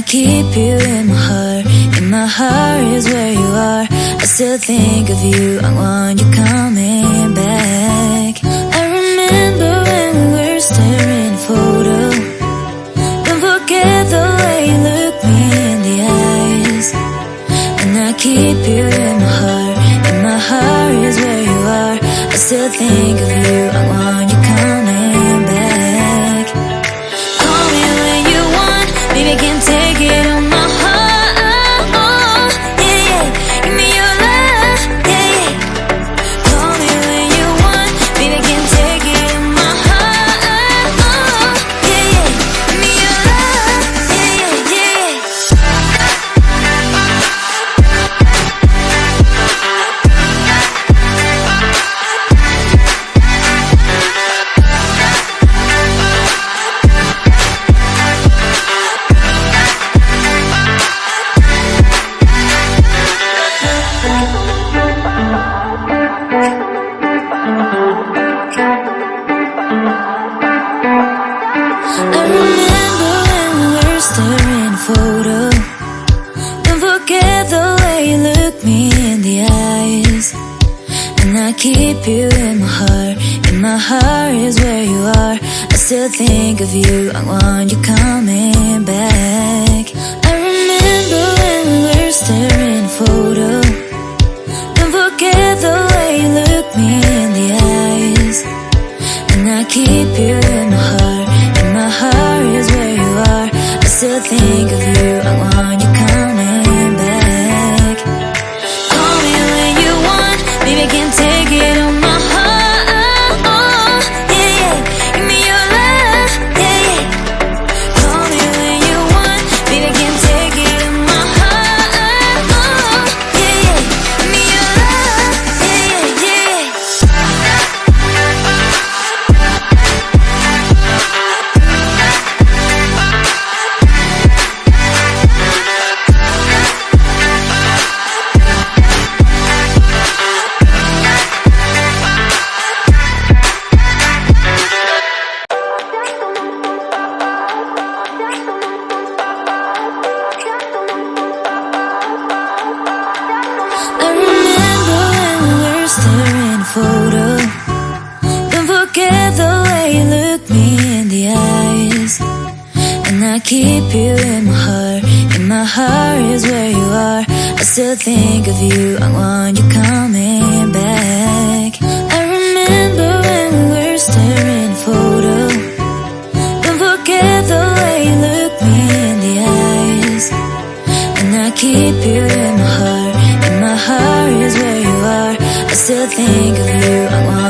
keep you in my heart. In my heart is where you are. I still think of you. I want you coming back. I remember when we were staring at a photo. Don't forget the way you look me in the eyes. And I keep you in my heart. In my heart is where you are. I still think of you. I want you coming back. Call me when you want. Maybe I can take it on my heart. Yeah, yeah. Give me your love. Yeah, yeah. Call me when you want. Maybe I can take it on my heart. Yeah, yeah. Give me your love. Yeah, yeah, yeah. I remember when we were staring at a photo. Don't forget the way you look me in the eyes. And I keep you in my heart. In my heart is where you are. I still think of you. I want you coming back. I remember when we were staring at a photo. Don't forget the way you look me in the eyes. And I keep you in my heart. In my heart is where you are. I still think of you. I want you coming back. Call me when you want. Maybe I can take it on my heart. Yeah, yeah. Give me your love. Yeah, yeah. Call me when you want. Maybe I can take it on my heart. Yeah, yeah. Give me your love. Yeah, yeah, yeah. I remember when we were staring at a photo. Don't forget the way you look me in the eyes. And I keep you in my heart. In my heart is where you are. I still think of you. I want you coming back. I remember when we were staring at a photo. Don't forget the way you look me in the eyes. And I keep you in my heart. In my heart is where you are. I still think of you. I want